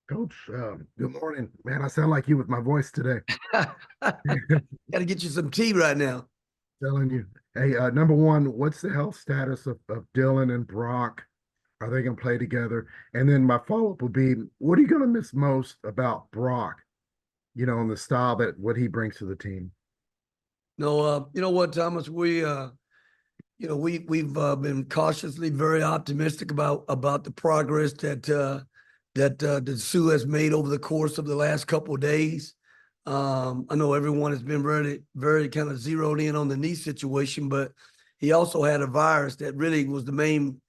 Coach, good morning. Man, I sound like you with my voice today. Got to get you some tea right now. Telling you. Hey, number one, what's the health status of Dylan and Brock? Are they going to play together? And then my follow-up would be, what are you going to miss most about Brock, and the style that what he brings to the team? No, you know what, Thomas? We've been cautiously very optimistic about the progress that Sue has made over the course of the last couple of days. I know everyone has been very, very kind of zeroed in on the knee situation, but he also had a virus that really was the main,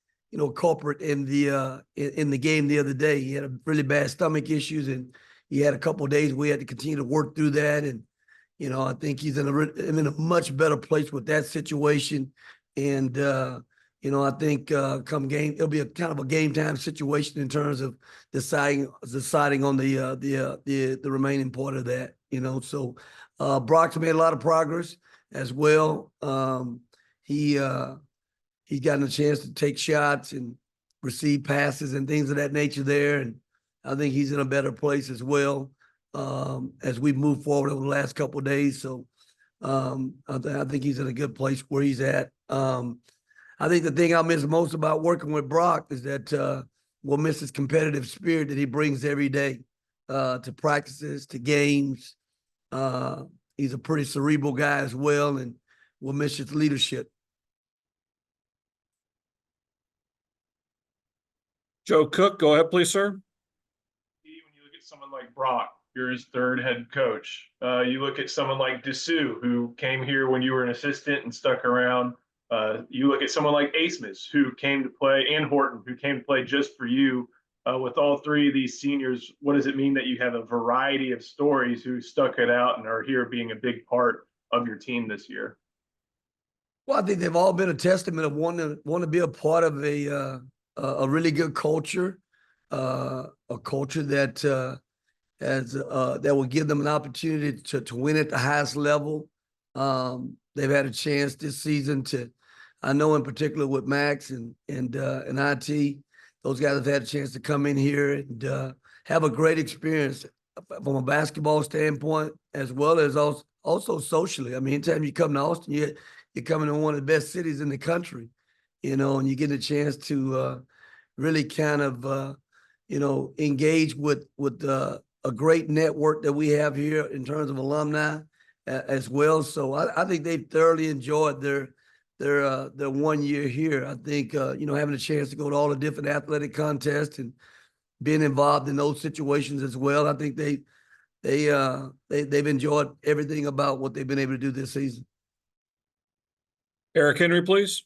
culprit in the game the other day. He had a really bad stomach issues, and he had a couple of days we had to continue to work through that. And I think he's in a much better place with that situation. And I think come game it'll be a kind of a game time situation in terms of deciding on the remaining part of that. So Brock's made a lot of progress as well. He's gotten a chance to take shots and receive passes and things of that nature there, and I think he's in a better place as well as we move forward over the last couple of days. So I think he's in a good place where he's at. I think the thing I miss most about working with Brock is that we'll miss his competitive spirit that he brings every day to practices, to games. He's a pretty cerebral guy as well, and we'll miss his leadership. Joe Cook, go ahead, please, sir. When you look at someone like Brock, you're his third head coach. You look at someone like Dessou, who came here when you were an assistant and stuck around. You look at someone like Asmus, who came to play, and Horton, who came to play just for you. With all three of these seniors, what does it mean that you have a variety of stories who stuck it out and are here being a big part of your team this year? Well, I think they've all been a testament of want to be a part of a really good culture, a culture that that will give them an opportunity to win at the highest level. They've had a chance this season to, I know in particular with Max and IT, those guys have had a chance to come in here and have a great experience from a basketball standpoint as well as also socially. I mean, anytime you come to Austin, you're coming to one of the best cities in the country, and you get a chance to really kind of engage with a great network that we have here in terms of alumni as well. So I think they've thoroughly enjoyed their 1 year here. I think having a chance to go to all the different athletic contests and being involved in those situations as well. I think they've enjoyed everything about what they've been able to do this season. Eric Henry, please.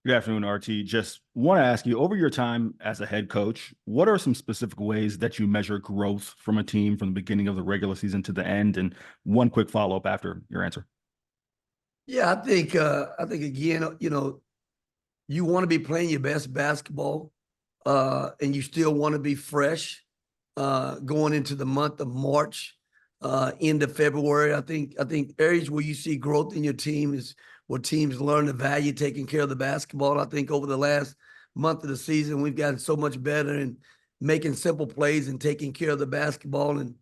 Good afternoon, RT. Just want to ask you, over your time as a head coach, what are some specific ways that you measure growth from a team from the beginning of the regular season to the end? And one quick follow-up after your answer. Yeah, I think again, you want to be playing your best basketball, and you still want to be fresh going into the month of March, into February. I think areas where you see growth in your team is where teams learn the value taking care of the basketball. I think over the last month of the season, we've gotten so much better in making simple plays and taking care of the basketball and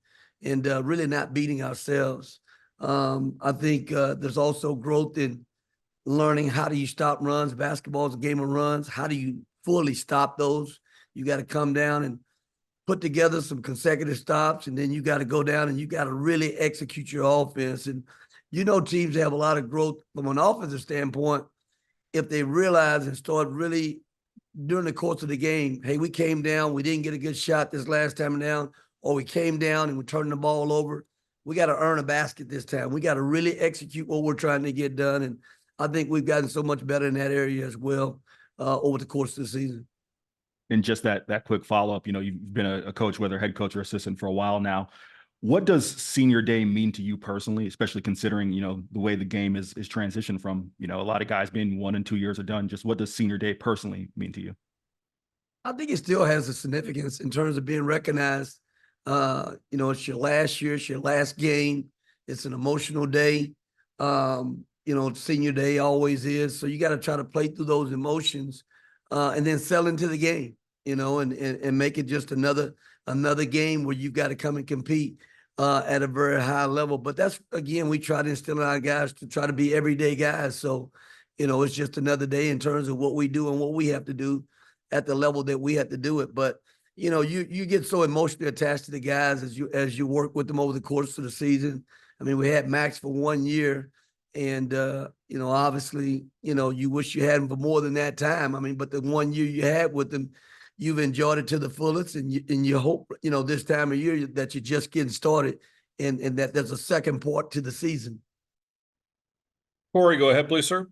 really not beating ourselves. I think there's also growth in learning how do you stop runs. Basketball is a game of runs. How do you fully stop those? You got to come down and put together some consecutive stops, and then you got to go down and you got to really execute your offense. And teams have a lot of growth from an offensive standpoint if they realize and start really during the course of the game, hey, we came down, we didn't get a good shot this last time down, or we came down and we're turning the ball over. We got to earn a basket this time. We got to really execute what we're trying to get done. And I think we've gotten so much better in that area as well over the course of the season. And just that quick follow-up, you've been a coach, whether head coach or assistant, for a while now. What does senior day mean to you personally, especially considering, the way the game is transitioned from, a lot of guys being 1 and 2 years are done? Just what does senior day personally mean to you? I think it still has a significance in terms of being recognized. It's your last year, it's your last game. It's an emotional day. Senior day always is. So you got to try to play through those emotions and then sell into the game. and make it just another game where you've got to come and compete at a very high level. But that's, again, we try to instill in our guys to try to be everyday guys. So, it's just another day in terms of what we do and what we have to do at the level that we have to do it. But, you get so emotionally attached to the guys as you work with them over the course of the season. I mean, we had Max for 1 year, and obviously, you wish you had him for more than that time. I mean, but the 1 year you had with him, you've enjoyed it to the fullest, and you hope, this time of year that you're just getting started, and that there's a second part to the season. Corey, go ahead, please, sir.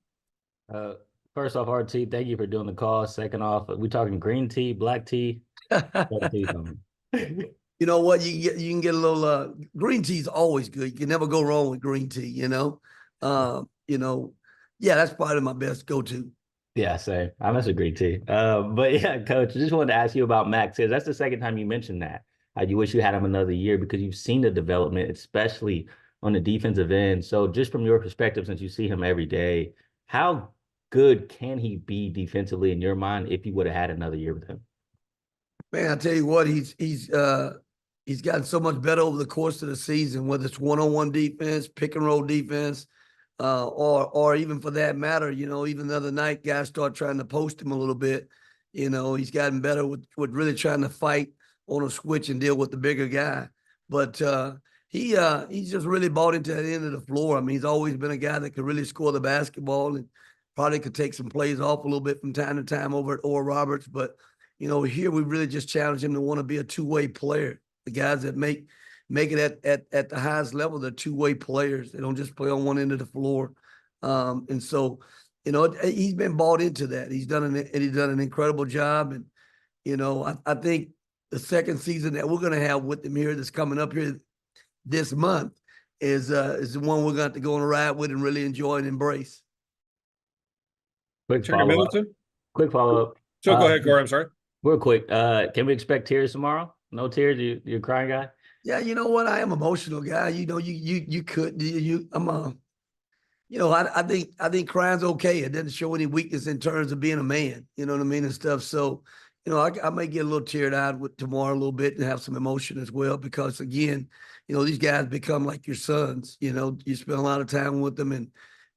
First off, RT, thank you for doing the call. Second off, we talking green tea, black tea? Black tea something. You know what? You can get a little green tea is always good. You can never go wrong with green tea, yeah, that's probably my best go-to. Yeah, same. I must agree too. But yeah, coach, I just wanted to ask you about Max. That's the second time you mentioned that. You wish you had him another year because you've seen the development, especially on the defensive end. So just from your perspective, since you see him every day, how good can he be defensively in your mind if you would have had another year with him? Man, I tell you what, he's gotten so much better over the course of the season, whether it's one-on-one defense, pick and roll defense, or even for that matter, even the other night, guys start trying to post him a little bit. He's gotten better with really trying to fight on a switch and deal with the bigger guy. But he's just really bought into that end of the floor. I mean, he's always been a guy that could really score the basketball and probably could take some plays off a little bit from time to time over at Oral Roberts. But, here we really just challenge him to want to be a two-way player. The guys that make it at the highest level, they're two-way players. They don't just play on one end of the floor. And so, he's been bought into that. He's done an incredible job. And, I think the second season that we're going to have with him here that's coming up here this month is the one we're going to have to go on a ride with and really enjoy and embrace. Quick Terry follow-up. Middleton. Quick follow-up. So go ahead, Corey. I'm sorry. Real quick. Can we expect tears tomorrow? No tears? You're a crying guy? Yeah, you know what? I am an emotional guy. I think crying's okay. It doesn't show any weakness in terms of being a man. You know what I mean, and stuff. So, I may get a little teared eyed with tomorrow a little bit and have some emotion as well, because again, these guys become like your sons. You spend a lot of time with them,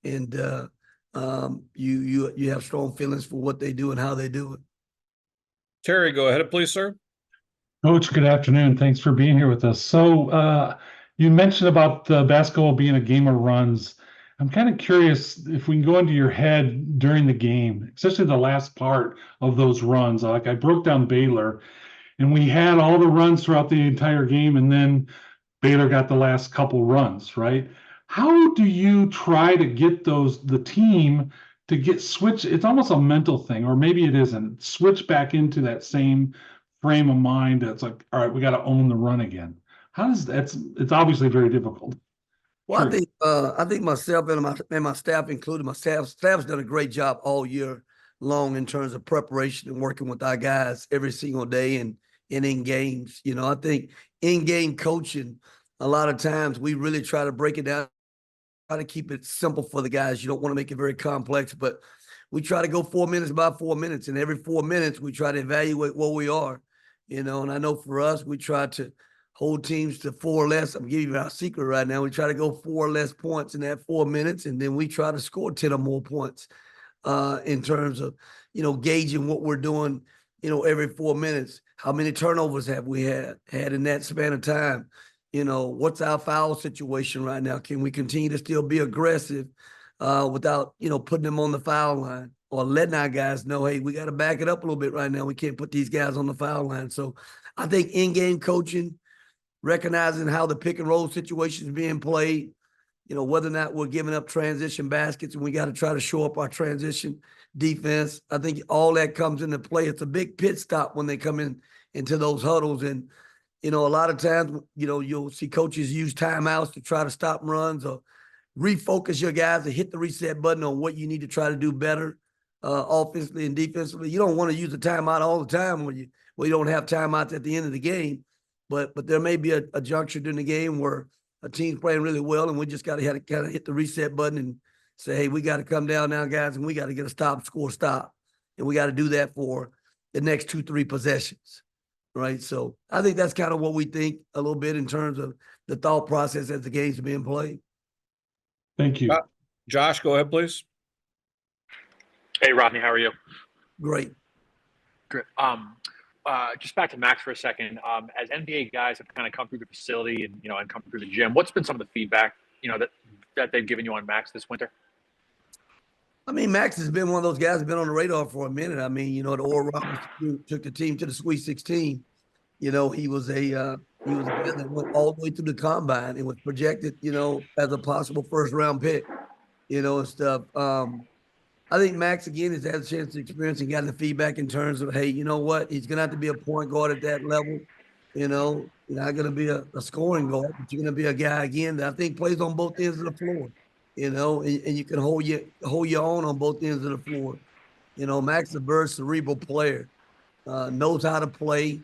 and you have strong feelings for what they do and how they do it. Terry, go ahead, please, sir. Coach, good afternoon. Thanks for being here with us. So you mentioned about basketball being a game of runs. I'm kind of curious if we can go into your head during the game, especially the last part of those runs. Like, I broke down Baylor, and we had all the runs throughout the entire game, and then Baylor got the last couple runs, right? How do you try to get the team to get switched? It's almost a mental thing, or maybe it isn't. Switch back into that same frame of mind. That's like, all right, we got to own the run again. It's obviously very difficult. Well, Sure. I think myself and my staff, including my staff's done a great job all year long in terms of preparation and working with our guys every single day and in games. I think in-game coaching, a lot of times we really try to break it down, try to keep it simple for the guys. You don't want to make it very complex, but we try to go 4 minutes by 4 minutes, and every 4 minutes we try to evaluate where we are. And I know for us, we try to hold teams to 4 or less. I'm giving you our secret right now. We try to go 4 or less points in that 4 minutes, and then we try to score 10 or more points in terms of, gauging what we're doing, every 4 minutes. How many turnovers have we had in that span of time? What's our foul situation right now? Can we continue to still be aggressive without, putting them on the foul line, or letting our guys know, hey, we got to back it up a little bit right now. We can't put these guys on the foul line. So I think in-game coaching, recognizing how the pick and roll situation is being played, whether or not we're giving up transition baskets, and we got to try to show up our transition defense. I think all that comes into play. It's a big pit stop when they come into those huddles. And, a lot of times, you'll see coaches use timeouts to try to stop runs or refocus your guys to hit the reset button on what you need to try to do better offensively and defensively. You don't want to use a timeout all the time when you don't have timeouts at the end of the game. But there may be a juncture during the game where a team's playing really well, and we just got to kind of hit the reset button and say, hey, we got to come down now, guys, and we got to get a stop. And we got to do that for the next 2-3 possessions, right? So I think that's kind of what we think a little bit in terms of the thought process as the games are being played. Thank you. Josh, go ahead, please. Hey, Rodney, how are you? Great. Good. Just back to Max for a second. As NBA guys have kind of come through the facility and come through the gym, what's been some of the feedback that they've given you on Max this winter? I mean, Max has been one of those guys who's been on the radar for a minute. I mean, the Oral Roberts took the team to the Sweet 16. He was a guy that went all the way through the combine and was projected, as a possible first round pick, and stuff. I think Max again has had a chance to experience and gotten the feedback in terms of, hey, you know what? He's gonna have to be a point guard at that level. You're not gonna be a scoring guard, but you're gonna be a guy again that I think plays on both ends of the floor. And you can hold your own on both ends of the floor. Max is a very cerebral player, knows how to play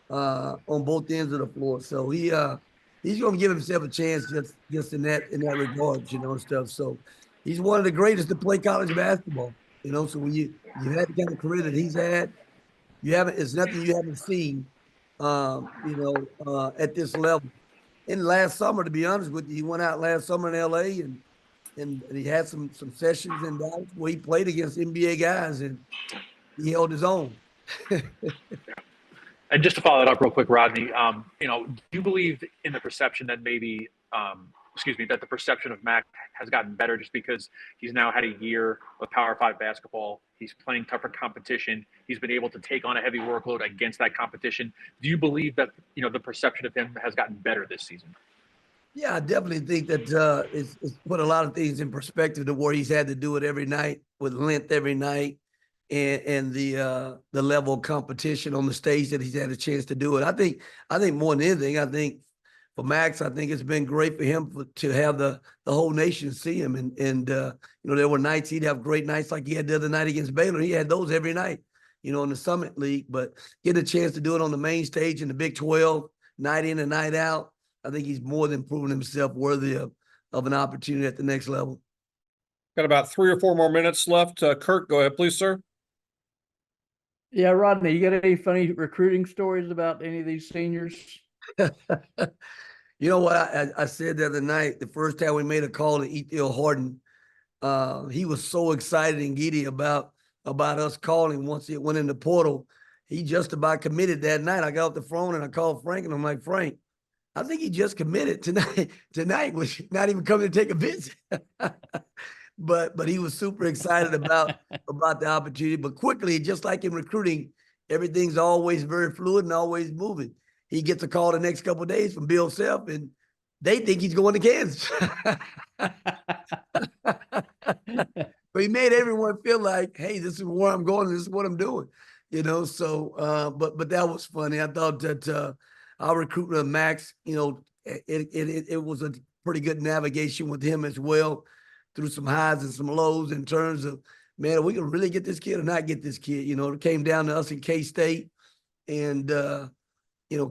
on both ends of the floor. So he's going to give himself a chance just in that regard, and stuff. So he's one of the greatest to play college basketball. So when you had the kind of career that he's had, it's nothing you haven't seen, at this level. And last summer, to be honest with you, he went out last summer in LA and he had some sessions in Dallas where he played against NBA guys and he held his own. And just to follow that up real quick, Rodney, do you believe in the perception that maybe, that the perception of Mac has gotten better just because he's now had a year of Power 5 basketball? He's playing tougher competition. He's been able to take on a heavy workload against that competition. Do you believe that, the perception of him has gotten better this season? Yeah, I definitely think that it's put a lot of things in perspective to where he's had to do it every night with length every night. And the level of competition on the stage that he's had a chance to do it. I think more than anything, I think for Max, I think it's been great for him to have the whole nation see him. And there were nights he'd have great nights like he had the other night against Baylor. He had those every night, in the Summit League. But getting a chance to do it on the main stage in the Big 12, night in and night out, I think he's more than proven himself worthy of an opportunity at the next level. Got about 3 or 4 more minutes left. Kurt, go ahead, please, sir. Yeah, Rodney, you got any funny recruiting stories about any of these seniors? You know what I said the other night, the first time we made a call to Ethiel Harden, he was so excited and giddy about us calling once it went in the portal. He just about committed that night. I got off the phone and I called Frank and I'm like, Frank, I think he just committed tonight, which not even coming to take a visit. But he was super excited about the opportunity. But quickly, just like in recruiting, everything's always very fluid and always moving. He gets a call the next couple of days from Bill Self, and they think he's going to Kansas. But he made everyone feel like, hey, this is where I'm going. This is what I'm doing. So but that was funny. I thought that our recruitment of Max, it was a pretty good navigation with him as well, through some highs and some lows in terms of, man, are we can really get this kid or not get this kid? It came down to us in K-State, and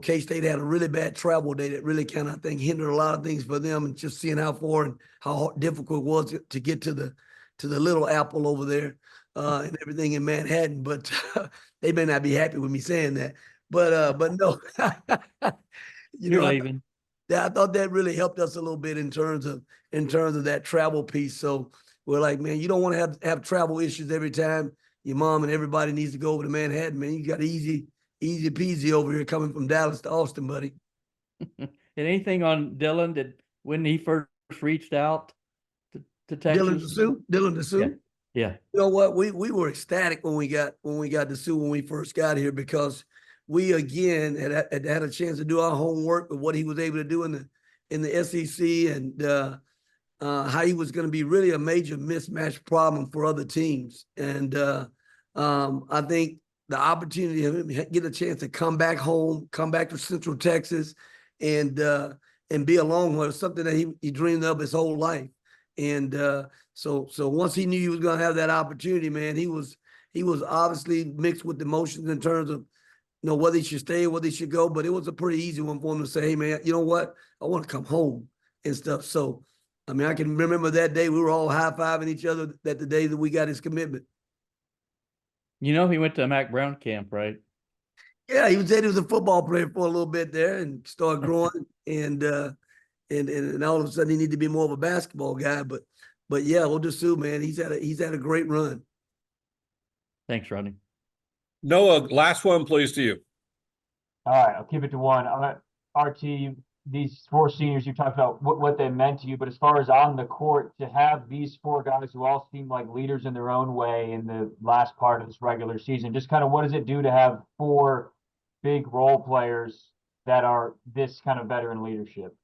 K-State had a really bad travel day that really kind of, I think, hindered a lot of things for them, and just seeing how far and how difficult it was to get to the Little Apple over there and everything in Manhattan. But they may not be happy with me saying that. But no, You're leaving. I thought that really helped us a little bit in terms of that travel piece. So we're like, man, you don't want to have travel issues every time your mom and everybody needs to go over to Manhattan, man. You got easy peasy over here coming from Dallas to Austin, buddy. And anything on Dylan that when he first reached out to Texas? Dylan Dessou? Yeah. You know what? We were ecstatic when we got Dessou when we first got here, because we again had a chance to do our homework with what he was able to do in the SEC, and how he was going to be really a major mismatch problem for other teams. And I think the opportunity of him get a chance to come back home, come back to Central Texas, and be a Longhorn is something that he dreamed of his whole life. And so once he knew he was going to have that opportunity, man, he was obviously mixed with emotions in terms of, whether he should stay, whether he should go. But it was a pretty easy one for him to say, hey, man, you know what? I want to come home and stuff. So, I mean, I can remember that day we were all high-fiving each other that the day that we got his commitment. You know, he went to a Mac Brown camp, right? Yeah, he was a football player for a little bit there and started growing and all of a sudden he needed to be more of a basketball guy. But yeah, Odesu, man, he's had a great run. Thanks, Rodney. Noah, last one, please, to you. All right, I'll keep it to one. RT, these four seniors, you talked about what they meant to you, but as far as on the court, to have these four guys who all seem like leaders in their own way in the last part of this regular season, just kind of what does it do to have four big role players that are this kind of veteran leadership?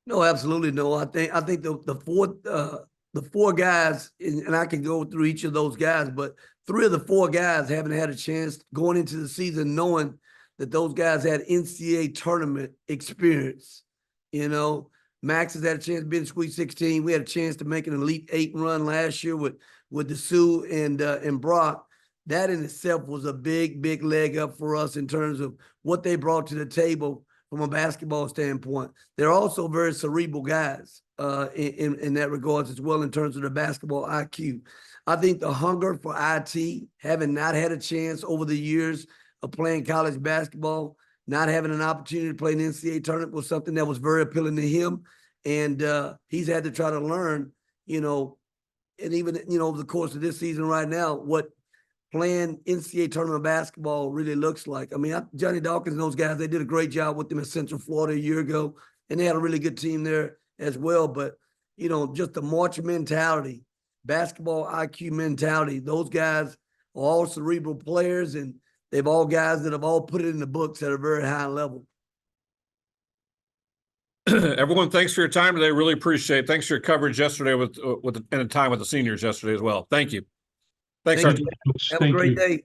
No, absolutely no. I think the four guys, and I can go through each of those guys, but three of the four guys haven't had a chance going into the season knowing that those guys had NCAA tournament experience. You know, Max has had a chance to be in Sweet 16. We had a chance to make an Elite 8 run last year with Dessou and Brock. That in itself was a big leg up for us in terms of what they brought to the table from a basketball standpoint. They're also very cerebral guys in that regards as well in terms of the basketball IQ. I think the hunger for IT, having not had a chance over the years of playing college basketball, not having an opportunity to play an NCAA tournament was something that was very appealing to him. And he's had to try to learn, you know, and even, you know, over the course of this season right now, what playing NCAA tournament basketball really looks like. I mean, Johnny Dawkins and those guys, they did a great job with them in Central Florida a year ago, and they had a really good team there as well. But, you know, just the march mentality, basketball IQ mentality, those guys are all cerebral players, and they've all guys that have all put it in the books at a very high level. Everyone, thanks for your time today. Really appreciate it. Thanks for your coverage yesterday and the time with the seniors yesterday as well. Thank you. Thanks, Thank Archie. you. Have a great day.